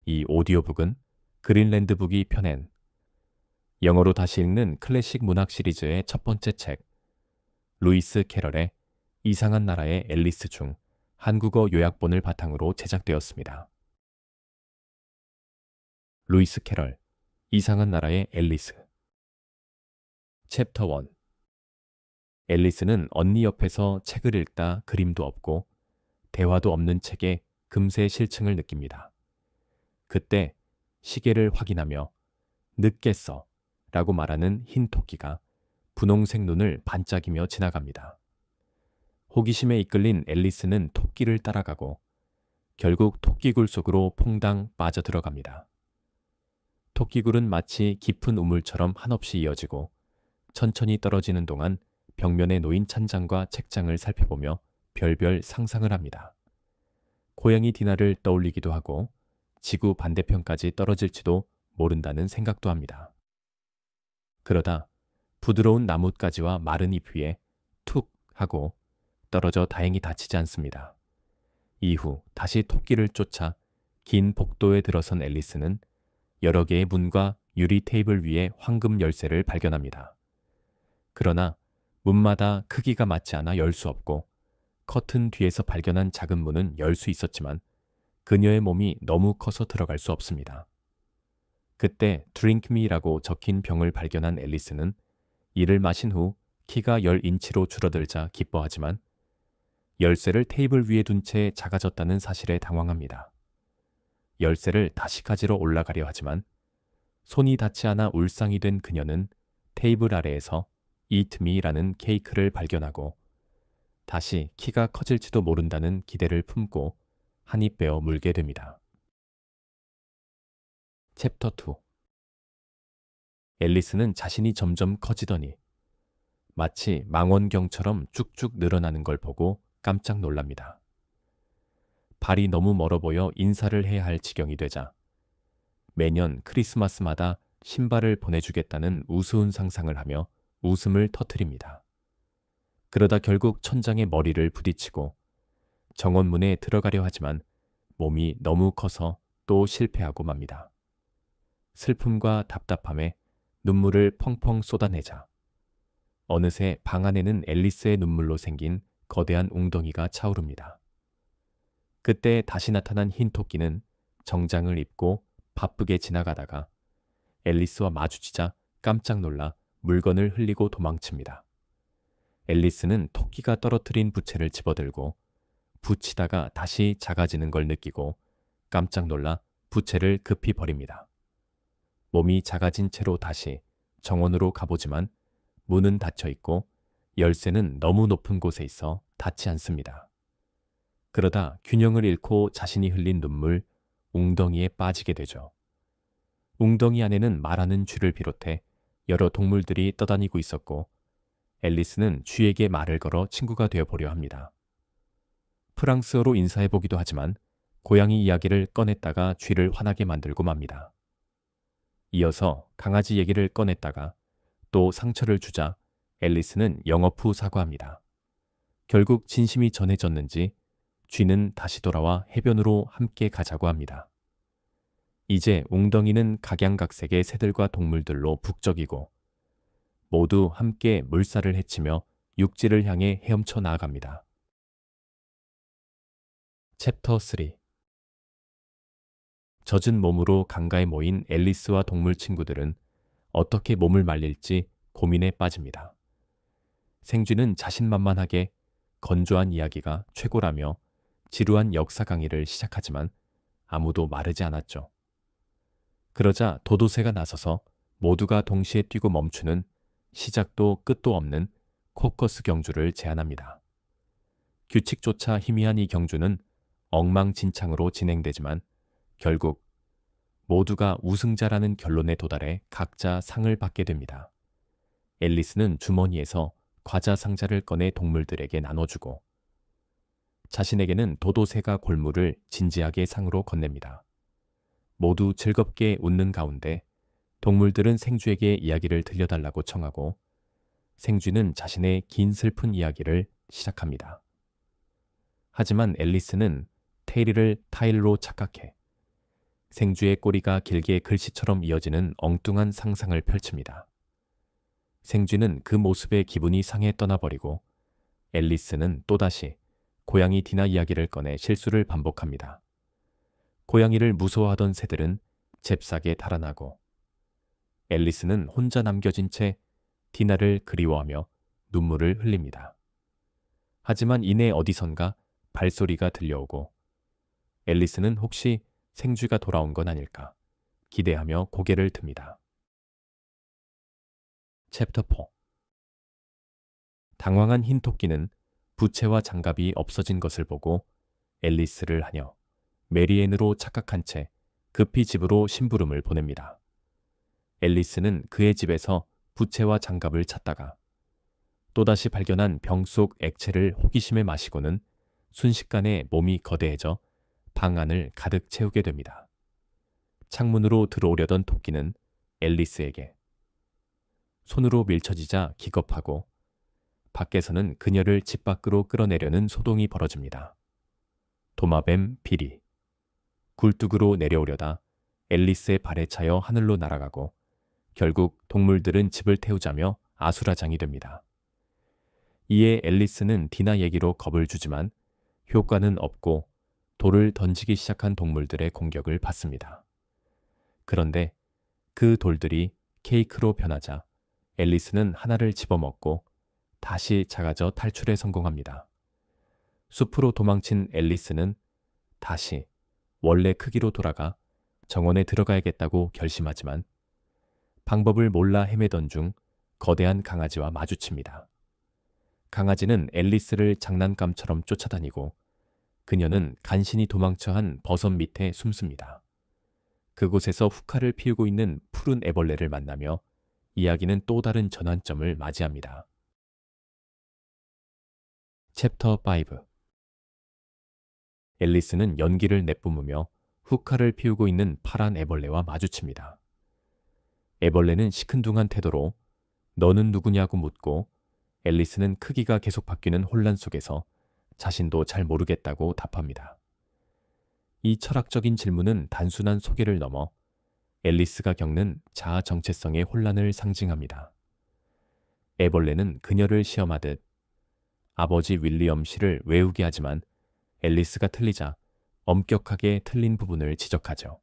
이 오디오북은 그린랜드북이 펴낸 영어로 다시 읽는 클래식 문학 시리즈의 첫 번째 책, 루이스 캐럴의 이상한 나라의 앨리스 중 한국어 요약본을 바탕으로 제작되었습니다. 루이스 캐럴, 이상한 나라의 앨리스. 챕터 1. 앨리스는 언니 옆에서 책을 읽다 그림도 없고 대화도 없는 책에 금세 실증을 느낍니다. 그때 시계를 확인하며 늦겠어 라고 말하는 흰 토끼가 분홍색 눈을 반짝이며 지나갑니다. 호기심에 이끌린 앨리스는 토끼를 따라가고 결국 토끼굴 속으로 퐁당 빠져들어갑니다. 토끼굴은 마치 깊은 우물처럼 한없이 이어지고 천천히 떨어지는 동안 벽면에 놓인 찬장과 책장을 살펴보며 별별 상상을 합니다. 고양이 디나를 떠올리기도 하고 지구 반대편까지 떨어질지도 모른다는 생각도 합니다. 그러다 부드러운 나뭇가지와 마른 잎 위에 툭 하고 떨어져 다행히 다치지 않습니다. 이후 다시 토끼를 쫓아 긴 복도에 들어선 앨리스는 여러 개의 문과 유리 테이블 위에 황금 열쇠를 발견합니다. 그러나 문마다 크기가 맞지 않아 열 수 없고 커튼 뒤에서 발견한 작은 문은 열 수 있었지만 그녀의 몸이 너무 커서 들어갈 수 없습니다. 그때 Drink me라고 적힌 병을 발견한 앨리스는 이를 마신 후 키가 10인치로 줄어들자 기뻐하지만 열쇠를 테이블 위에 둔 채 작아졌다는 사실에 당황합니다. 열쇠를 다시 가지러 올라가려 하지만 손이 닿지 않아 울상이 된 그녀는 테이블 아래에서 Eat me라는 케이크를 발견하고 다시 키가 커질지도 모른다는 기대를 품고 한 입 베어 물게 됩니다. 챕터 2. 앨리스는 자신이 점점 커지더니 마치 망원경처럼 쭉쭉 늘어나는 걸 보고 깜짝 놀랍니다. 발이 너무 멀어 보여 인사를 해야 할 지경이 되자 매년 크리스마스마다 신발을 보내주겠다는 우스운 상상을 하며 웃음을 터뜨립니다. 그러다 결국 천장에 머리를 부딪히고 정원문에 들어가려 하지만 몸이 너무 커서 또 실패하고 맙니다. 슬픔과 답답함에 눈물을 펑펑 쏟아내자 어느새 방 안에는 앨리스의 눈물로 생긴 거대한 웅덩이가 차오릅니다. 그때 다시 나타난 흰 토끼는 정장을 입고 바쁘게 지나가다가 앨리스와 마주치자 깜짝 놀라 물건을 흘리고 도망칩니다. 앨리스는 토끼가 떨어뜨린 부채를 집어들고 붙이다가 다시 작아지는 걸 느끼고 깜짝 놀라 부채를 급히 버립니다. 몸이 작아진 채로 다시 정원으로 가보지만 문은 닫혀 있고 열쇠는 너무 높은 곳에 있어 닿지 않습니다. 그러다 균형을 잃고 자신이 흘린 눈물, 웅덩이에 빠지게 되죠. 웅덩이 안에는 말하는 쥐를 비롯해 여러 동물들이 떠다니고 있었고 앨리스는 쥐에게 말을 걸어 친구가 되어보려 합니다. 프랑스어로 인사해보기도 하지만 고양이 이야기를 꺼냈다가 쥐를 화나게 만들고 맙니다. 이어서 강아지 얘기를 꺼냈다가 또 상처를 주자 앨리스는 영업 후 사과합니다. 결국 진심이 전해졌는지 쥐는 다시 돌아와 해변으로 함께 가자고 합니다. 이제 웅덩이는 각양각색의 새들과 동물들로 북적이고 모두 함께 물살을 헤치며 육지를 향해 헤엄쳐 나아갑니다. 챕터 3. 젖은 몸으로 강가에 모인 앨리스와 동물 친구들은 어떻게 몸을 말릴지 고민에 빠집니다. 생쥐는 자신만만하게 건조한 이야기가 최고라며 지루한 역사 강의를 시작하지만 아무도 마르지 않았죠. 그러자 도도새가 나서서 모두가 동시에 뛰고 멈추는 시작도 끝도 없는 코커스 경주를 제안합니다. 규칙조차 희미한 이 경주는 엉망진창으로 진행되지만 결국 모두가 우승자라는 결론에 도달해 각자 상을 받게 됩니다. 앨리스는 주머니에서 과자 상자를 꺼내 동물들에게 나눠주고 자신에게는 도도새가 골무를 진지하게 상으로 건넵니다. 모두 즐겁게 웃는 가운데 동물들은 생쥐에게 이야기를 들려달라고 청하고 생쥐는 자신의 긴 슬픈 이야기를 시작합니다. 하지만 앨리스는 테일리를 타일로 착각해 생쥐의 꼬리가 길게 글씨처럼 이어지는 엉뚱한 상상을 펼칩니다. 생쥐는 그 모습에 기분이 상해 떠나버리고 앨리스는 또다시 고양이 디나 이야기를 꺼내 실수를 반복합니다. 고양이를 무서워하던 새들은 잽싸게 달아나고 앨리스는 혼자 남겨진 채 디나를 그리워하며 눈물을 흘립니다. 하지만 이내 어디선가 발소리가 들려오고 앨리스는 혹시 생쥐가 돌아온 건 아닐까 기대하며 고개를 듭니다. 챕터 4. 당황한 흰 토끼는 부채와 장갑이 없어진 것을 보고 앨리스를 하며 메리앤으로 착각한 채 급히 집으로 심부름을 보냅니다. 앨리스는 그의 집에서 부채와 장갑을 찾다가 또다시 발견한 병 속 액체를 호기심에 마시고는 순식간에 몸이 거대해져 방 안을 가득 채우게 됩니다. 창문으로 들어오려던 토끼는 앨리스에게 손으로 밀쳐지자 기겁하고 밖에서는 그녀를 집 밖으로 끌어내려는 소동이 벌어집니다. 도마뱀 비리, 굴뚝으로 내려오려다 앨리스의 발에 차여 하늘로 날아가고 결국 동물들은 집을 태우자며 아수라장이 됩니다. 이에 앨리스는 디나 얘기로 겁을 주지만 효과는 없고 돌을 던지기 시작한 동물들의 공격을 받습니다. 그런데 그 돌들이 케이크로 변하자 앨리스는 하나를 집어먹고 다시 작아져 탈출에 성공합니다. 숲으로 도망친 앨리스는 다시 원래 크기로 돌아가 정원에 들어가야겠다고 결심하지만 방법을 몰라 헤매던 중 거대한 강아지와 마주칩니다. 강아지는 앨리스를 장난감처럼 쫓아다니고 그녀는 간신히 도망쳐 한 버섯 밑에 숨습니다. 그곳에서 후카를 피우고 있는 푸른 애벌레를 만나며 이야기는 또 다른 전환점을 맞이합니다. 챕터 5. 앨리스는 연기를 내뿜으며 후카를 피우고 있는 파란 애벌레와 마주칩니다. 애벌레는 시큰둥한 태도로 너는 누구냐고 묻고 앨리스는 크기가 계속 바뀌는 혼란 속에서 자신도 잘 모르겠다고 답합니다. 이 철학적인 질문은 단순한 소개를 넘어 앨리스가 겪는 자아 정체성의 혼란을 상징합니다. 애벌레는 그녀를 시험하듯 아버지 윌리엄 씨를 외우게 하지만 앨리스가 틀리자 엄격하게 틀린 부분을 지적하죠.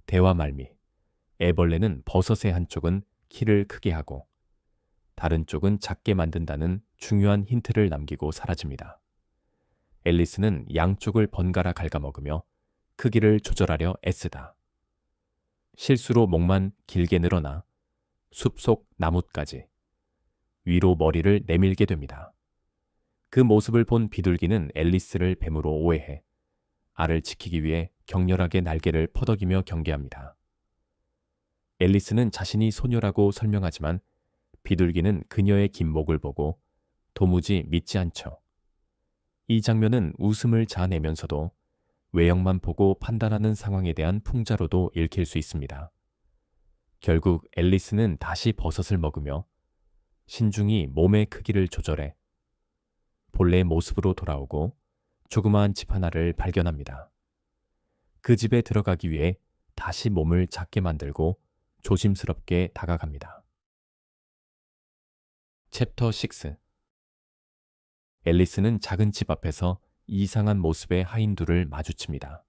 대화 말미, 애벌레는 버섯의 한쪽은 키를 크게 하고 다른 쪽은 작게 만든다는 중요한 힌트를 남기고 사라집니다. 앨리스는 양쪽을 번갈아 갉아먹으며 크기를 조절하려 애쓰다. 실수로 목만 길게 늘어나 숲속 나뭇가지 위로 머리를 내밀게 됩니다. 그 모습을 본 비둘기는 앨리스를 뱀으로 오해해 알을 지키기 위해 격렬하게 날개를 퍼덕이며 경계합니다. 앨리스는 자신이 소녀라고 설명하지만 비둘기는 그녀의 긴 목을 보고 도무지 믿지 않죠. 이 장면은 웃음을 자아내면서도 외형만 보고 판단하는 상황에 대한 풍자로도 읽힐 수 있습니다. 결국 앨리스는 다시 버섯을 먹으며 신중히 몸의 크기를 조절해 본래의 모습으로 돌아오고 조그마한 집 하나를 발견합니다. 그 집에 들어가기 위해 다시 몸을 작게 만들고 조심스럽게 다가갑니다. 챕터 6. 앨리스는 작은 집 앞에서 이상한 모습의 하인두를 마주칩니다.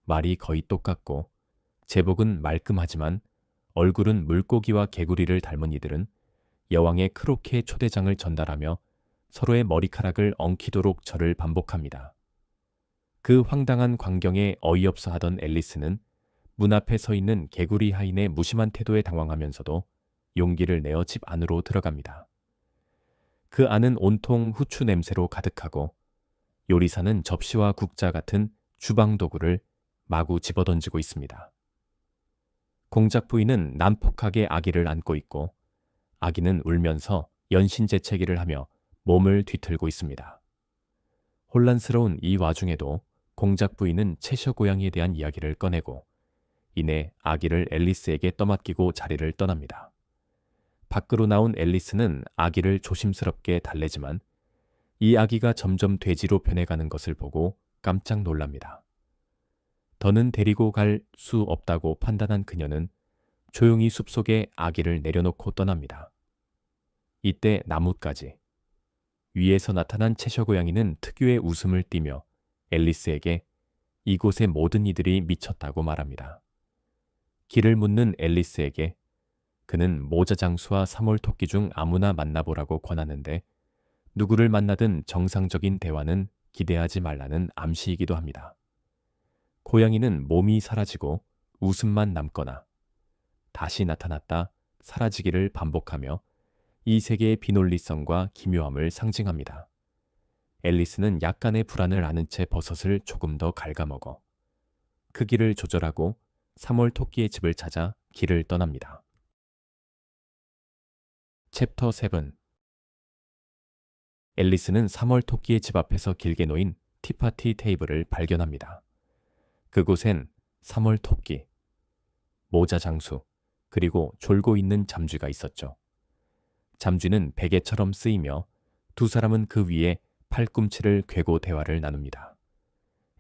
말이 거의 똑같고 제복은 말끔하지만 얼굴은 물고기와 개구리를 닮은 이들은 여왕의 크로케 초대장을 전달하며 서로의 머리카락을 엉키도록 절을 반복합니다. 그 황당한 광경에 어이없어 하던 앨리스는 문 앞에 서 있는 개구리 하인의 무심한 태도에 당황하면서도 용기를 내어 집 안으로 들어갑니다. 그 안은 온통 후추 냄새로 가득하고 요리사는 접시와 국자 같은 주방 도구를 마구 집어던지고 있습니다. 공작 부인은 난폭하게 아기를 안고 있고 아기는 울면서 연신재채기를 하며 몸을 뒤틀고 있습니다. 혼란스러운 이 와중에도 공작 부인은 채셔 고양이에 대한 이야기를 꺼내고 이내 아기를 앨리스에게 떠맡기고 자리를 떠납니다. 밖으로 나온 앨리스는 아기를 조심스럽게 달래지만 이 아기가 점점 돼지로 변해가는 것을 보고 깜짝 놀랍니다. 더는 데리고 갈 수 없다고 판단한 그녀는 조용히 숲속에 아기를 내려놓고 떠납니다. 이때 나뭇가지 위에서 나타난 채셔 고양이는 특유의 웃음을 띠며 앨리스에게 이곳의 모든 이들이 미쳤다고 말합니다. 길을 묻는 앨리스에게 그는 모자장수와 사몰토끼 중 아무나 만나보라고 권하는데 누구를 만나든 정상적인 대화는 기대하지 말라는 암시이기도 합니다. 고양이는 몸이 사라지고 웃음만 남거나 다시 나타났다 사라지기를 반복하며 이 세계의 비논리성과 기묘함을 상징합니다. 앨리스는 약간의 불안을 아는 채 버섯을 조금 더 갉아먹어 크기를 조절하고 사몰토끼의 집을 찾아 길을 떠납니다. 챕터 7. 앨리스는 사몰토끼의 집 앞에서 길게 놓인 티파티 테이블을 발견합니다. 그곳엔 사몰토끼, 모자장수, 그리고 졸고 있는 잠쥐가 있었죠. 잠쥐는 베개처럼 쓰이며 두 사람은 그 위에 팔꿈치를 꿰고 대화를 나눕니다.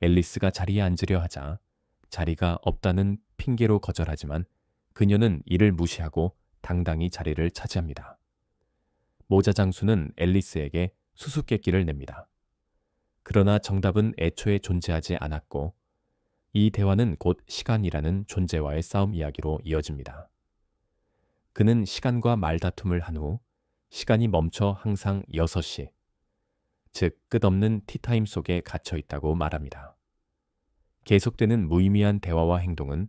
앨리스가 자리에 앉으려 하자 자리가 없다는 핑계로 거절하지만 그녀는 이를 무시하고 당당히 자리를 차지합니다. 모자장수는 앨리스에게 수수께끼를 냅니다. 그러나 정답은 애초에 존재하지 않았고 이 대화는 곧 시간이라는 존재와의 싸움 이야기로 이어집니다. 그는 시간과 말다툼을 한 후 시간이 멈춰 항상 6시, 즉 끝없는 티타임 속에 갇혀 있다고 말합니다. 계속되는 무의미한 대화와 행동은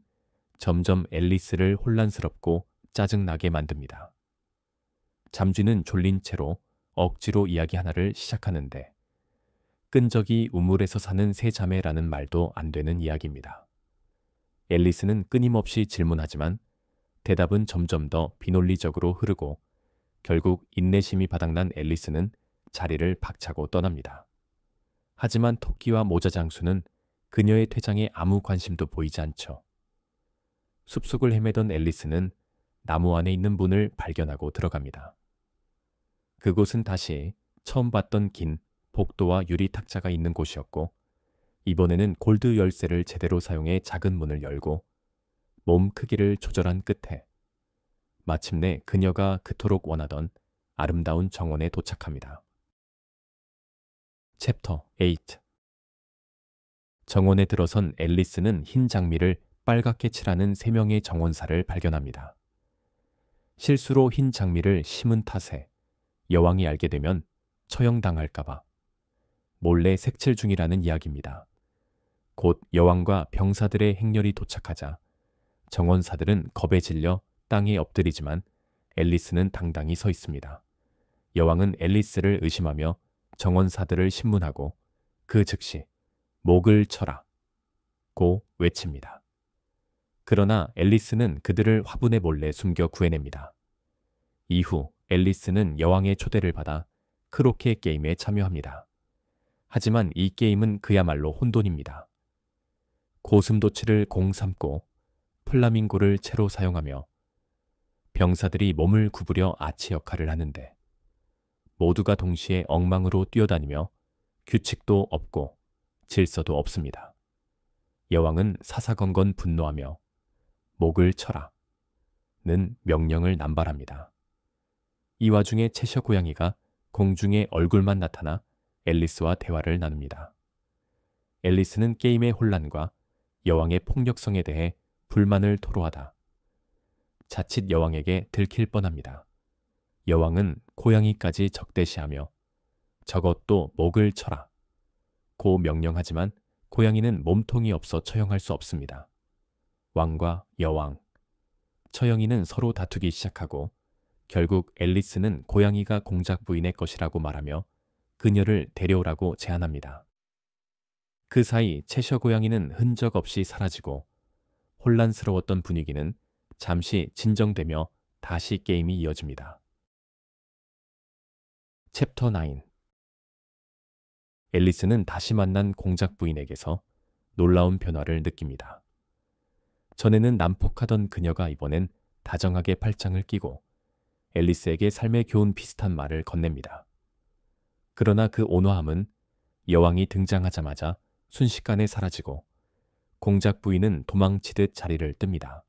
점점 앨리스를 혼란스럽고 짜증나게 만듭니다. 잠쥐는 졸린 채로 억지로 이야기 하나를 시작하는데 끈적이 우물에서 사는 세 자매라는 말도 안 되는 이야기입니다. 앨리스는 끊임없이 질문하지만 대답은 점점 더 비논리적으로 흐르고 결국 인내심이 바닥난 앨리스는 자리를 박차고 떠납니다. 하지만 토끼와 모자장수는 그녀의 퇴장에 아무 관심도 보이지 않죠. 숲속을 헤매던 앨리스는 나무 안에 있는 문을 발견하고 들어갑니다. 그곳은 다시 처음 봤던 긴 복도와 유리 탁자가 있는 곳이었고 이번에는 골드 열쇠를 제대로 사용해 작은 문을 열고 몸 크기를 조절한 끝에 마침내 그녀가 그토록 원하던 아름다운 정원에 도착합니다. 챕터 8. 정원에 들어선 앨리스는 흰 장미를 빨갛게 칠하는 3명의 정원사를 발견합니다. 실수로 흰 장미를 심은 탓에 여왕이 알게 되면 처형당할까봐 몰래 색칠 중이라는 이야기입니다. 곧 여왕과 병사들의 행렬이 도착하자 정원사들은 겁에 질려 땅에 엎드리지만 앨리스는 당당히 서 있습니다. 여왕은 앨리스를 의심하며 정원사들을 신문하고 그 즉시 목을 쳐라 고 외칩니다. 그러나 앨리스는 그들을 화분에 몰래 숨겨 구해냅니다. 이후 앨리스는 여왕의 초대를 받아 크로케 게임에 참여합니다. 하지만 이 게임은 그야말로 혼돈입니다. 고슴도치를 공 삼고 플라밍고를 채로 사용하며 병사들이 몸을 구부려 아치 역할을 하는데 모두가 동시에 엉망으로 뛰어다니며 규칙도 없고 질서도 없습니다. 여왕은 사사건건 분노하며 목을 쳐라 는 명령을 남발합니다. 이 와중에 채셔 고양이가 공중에 얼굴만 나타나 앨리스와 대화를 나눕니다. 앨리스는 게임의 혼란과 여왕의 폭력성에 대해 불만을 토로하다 자칫 여왕에게 들킬 뻔합니다. 여왕은 고양이까지 적대시하며 저것도 목을 쳐라 고 명령하지만 고양이는 몸통이 없어 처형할 수 없습니다. 왕과 여왕, 처형이는 서로 다투기 시작하고 결국 앨리스는 고양이가 공작 부인의 것이라고 말하며 그녀를 데려오라고 제안합니다. 그 사이 채셔 고양이는 흔적 없이 사라지고 혼란스러웠던 분위기는 잠시 진정되며 다시 게임이 이어집니다. 챕터 9. 앨리스는 다시 만난 공작 부인에게서 놀라운 변화를 느낍니다. 전에는 난폭하던 그녀가 이번엔 다정하게 팔짱을 끼고 앨리스에게 삶의 교훈 비슷한 말을 건넵니다. 그러나 그 온화함은 여왕이 등장하자마자 순식간에 사라지고 공작 부인은 도망치듯 자리를 뜹니다.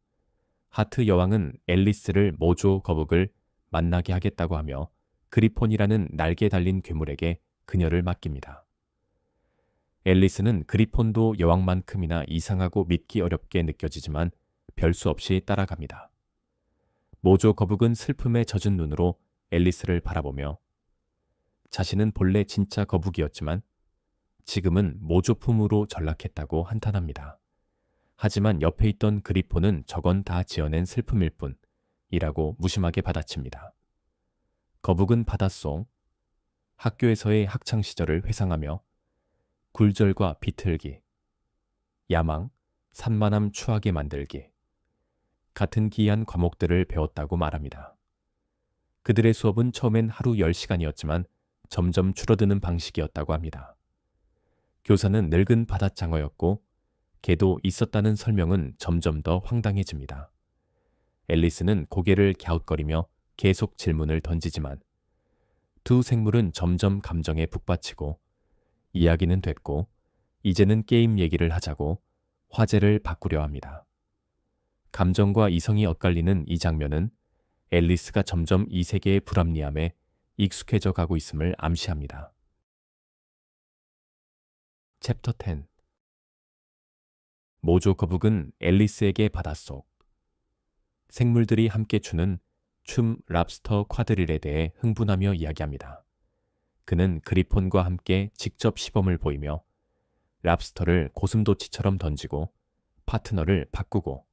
하트 여왕은 앨리스를 모조 거북을 만나게 하겠다고 하며 그리폰이라는 날개 달린 괴물에게 그녀를 맡깁니다. 앨리스는 그리폰도 여왕만큼이나 이상하고 믿기 어렵게 느껴지지만 별 수 없이 따라갑니다. 모조 거북은 슬픔에 젖은 눈으로 앨리스를 바라보며 자신은 본래 진짜 거북이었지만 지금은 모조품으로 전락했다고 한탄합니다. 하지만 옆에 있던 그리폰은 저건 다 지어낸 슬픔일 뿐이라고 무심하게 받아칩니다. 거북은 바닷속, 학교에서의 학창시절을 회상하며 굴절과 비틀기, 야망, 산만함 추하게 만들기 같은 기이한 과목들을 배웠다고 말합니다. 그들의 수업은 처음엔 하루 10시간이었지만 점점 줄어드는 방식이었다고 합니다. 교사는 늙은 바닷장어였고 개도 있었다는 설명은 점점 더 황당해집니다. 앨리스는 고개를 갸웃거리며 계속 질문을 던지지만 두 생물은 점점 감정에 북받치고 이야기는 됐고 이제는 게임 얘기를 하자고 화제를 바꾸려 합니다. 감정과 이성이 엇갈리는 이 장면은 앨리스가 점점 이 세계의 불합리함에 익숙해져 가고 있음을 암시합니다. 챕터 10. 모조 거북은 앨리스에게 바닷속 생물들이 함께 추는 춤 랍스터 쿼드릴에 대해 흥분하며 이야기합니다. 그는 그리폰과 함께 직접 시범을 보이며 랍스터를 고슴도치처럼 던지고 파트너를 바꾸고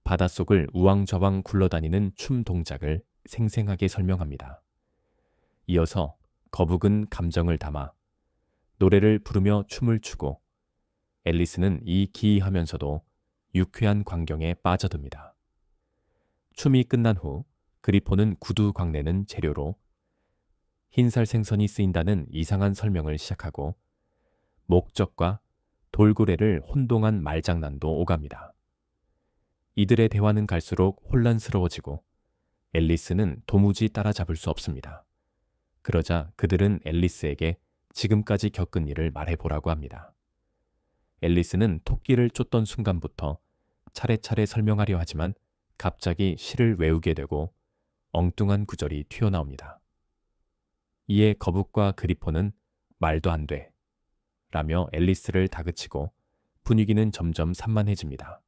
바닷속을 우왕좌왕 굴러다니는 춤 동작을 생생하게 설명합니다. 이어서 거북은 감정을 담아 노래를 부르며 춤을 추고 앨리스는 이 기이하면서도 유쾌한 광경에 빠져듭니다. 춤이 끝난 후 그리폰은 구두 광내는 재료로 흰살 생선이 쓰인다는 이상한 설명을 시작하고 목적과 돌고래를 혼동한 말장난도 오갑니다. 이들의 대화는 갈수록 혼란스러워지고 앨리스는 도무지 따라잡을 수 없습니다. 그러자 그들은 앨리스에게 지금까지 겪은 일을 말해보라고 합니다. 앨리스는 토끼를 쫓던 순간부터 차례차례 설명하려 하지만 갑자기 시를 외우게 되고 엉뚱한 구절이 튀어나옵니다. 이에 거북과 그리폰은 말도 안 돼 라며 앨리스를 다그치고 분위기는 점점 산만해집니다.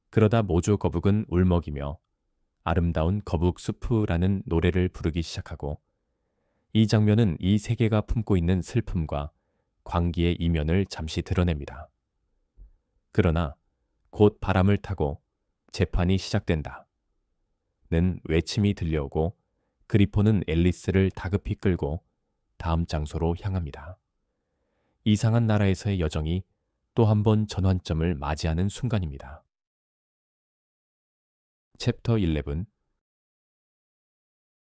그러다 모조 거북은 울먹이며 아름다운 거북 수프라는 노래를 부르기 시작하고 이 장면은 이 세계가 품고 있는 슬픔과 광기의 이면을 잠시 드러냅니다. 그러나 곧 바람을 타고 재판이 시작된다. 는 외침이 들려오고 그리폰은 앨리스를 다급히 끌고 다음 장소로 향합니다. 이상한 나라에서의 여정이 또 한 번 전환점을 맞이하는 순간입니다. 챕터 11.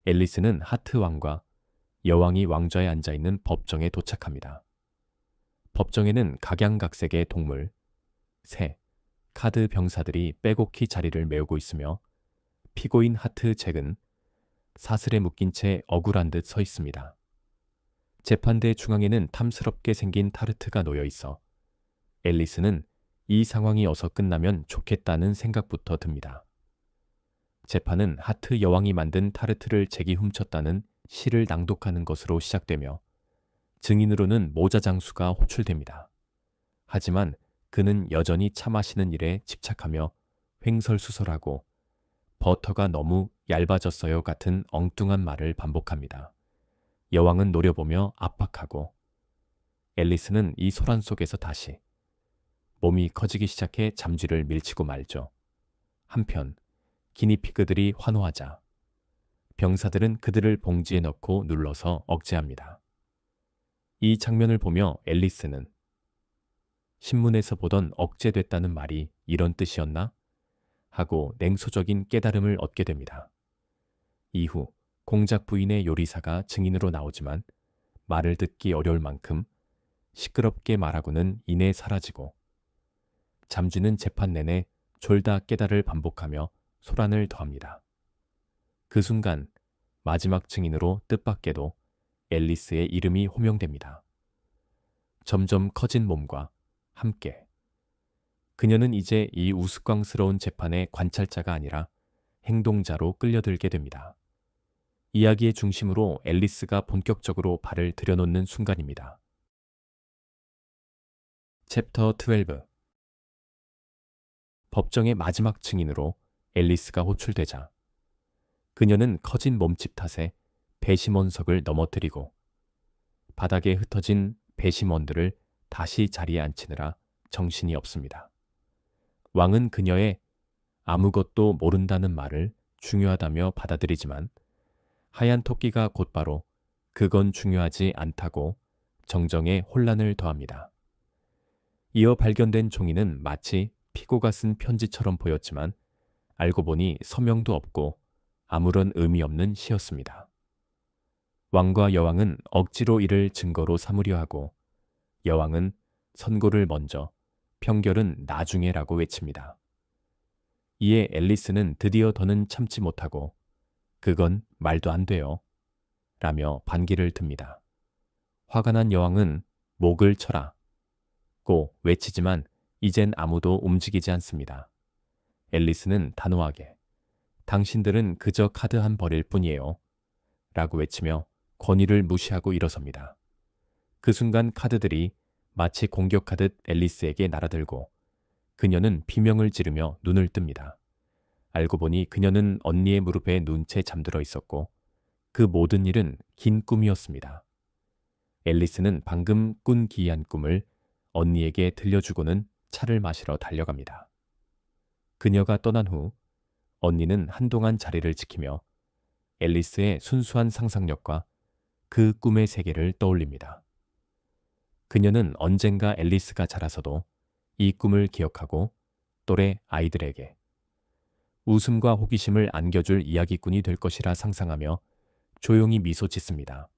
앨리스는 하트 왕과 여왕이 왕좌에 앉아있는 법정에 도착합니다. 법정에는 각양각색의 동물, 새, 카드 병사들이 빼곡히 자리를 메우고 있으며 피고인 하트 잭은 사슬에 묶인 채 억울한 듯 서 있습니다. 재판대 중앙에는 탐스럽게 생긴 타르트가 놓여 있어 앨리스는 이 상황이 어서 끝나면 좋겠다는 생각부터 듭니다. 재판은 하트 여왕이 만든 타르트를 잭이 훔쳤다는 시를 낭독하는 것으로 시작되며 증인으로는 모자 장수가 호출됩니다. 하지만 그는 여전히 차 마시는 일에 집착하며 횡설수설하고 버터가 너무 얇아졌어요 같은 엉뚱한 말을 반복합니다. 여왕은 노려보며 압박하고 앨리스는 이 소란 속에서 다시 몸이 커지기 시작해 잠쥐를 밀치고 말죠. 한편 기니피그들이 환호하자 병사들은 그들을 봉지에 넣고 눌러서 억제합니다. 이 장면을 보며 앨리스는 신문에서 보던 억제됐다는 말이 이런 뜻이었나? 하고 냉소적인 깨달음을 얻게 됩니다. 이후 공작 부인의 요리사가 증인으로 나오지만 말을 듣기 어려울 만큼 시끄럽게 말하고는 이내 사라지고 잠쥐는 재판 내내 졸다 깨달을 반복하며 소란을 더합니다. 그 순간 마지막 증인으로 뜻밖에도 앨리스의 이름이 호명됩니다. 점점 커진 몸과 함께 그녀는 이제 이 우스꽝스러운 재판의 관찰자가 아니라 행동자로 끌려들게 됩니다. 이야기의 중심으로 앨리스가 본격적으로 발을 들여놓는 순간입니다. 챕터 12. 법정의 마지막 증인으로 앨리스가 호출되자 그녀는 커진 몸집 탓에 배심원석을 넘어뜨리고 바닥에 흩어진 배심원들을 다시 자리에 앉히느라 정신이 없습니다. 왕은 그녀의 아무것도 모른다는 말을 중요하다며 받아들이지만 하얀 토끼가 곧바로 그건 중요하지 않다고 정정에 혼란을 더합니다. 이어 발견된 종이는 마치 피고가 쓴 편지처럼 보였지만 알고 보니 서명도 없고 아무런 의미 없는 시였습니다. 왕과 여왕은 억지로 이를 증거로 삼으려 하고 여왕은 선고를 먼저 평결은 나중에라고 외칩니다. 이에 앨리스는 드디어 더는 참지 못하고 그건 말도 안 돼요 라며 반기를 듭니다. 화가 난 여왕은 목을 쳐라 고 외치지만 이젠 아무도 움직이지 않습니다. 앨리스는 단호하게 당신들은 그저 카드 한 벌일 뿐이에요 라고 외치며 권위를 무시하고 일어섭니다. 그 순간 카드들이 마치 공격하듯 앨리스에게 날아들고 그녀는 비명을 지르며 눈을 뜹니다. 알고 보니 그녀는 언니의 무릎에 눈 채 잠들어 있었고 그 모든 일은 긴 꿈이었습니다. 앨리스는 방금 꾼 기이한 꿈을 언니에게 들려주고는 차를 마시러 달려갑니다. 그녀가 떠난 후 언니는 한동안 자리를 지키며 앨리스의 순수한 상상력과 그 꿈의 세계를 떠올립니다. 그녀는 언젠가 앨리스가 자라서도 이 꿈을 기억하고 또래 아이들에게 웃음과 호기심을 안겨줄 이야기꾼이 될 것이라 상상하며 조용히 미소 짓습니다.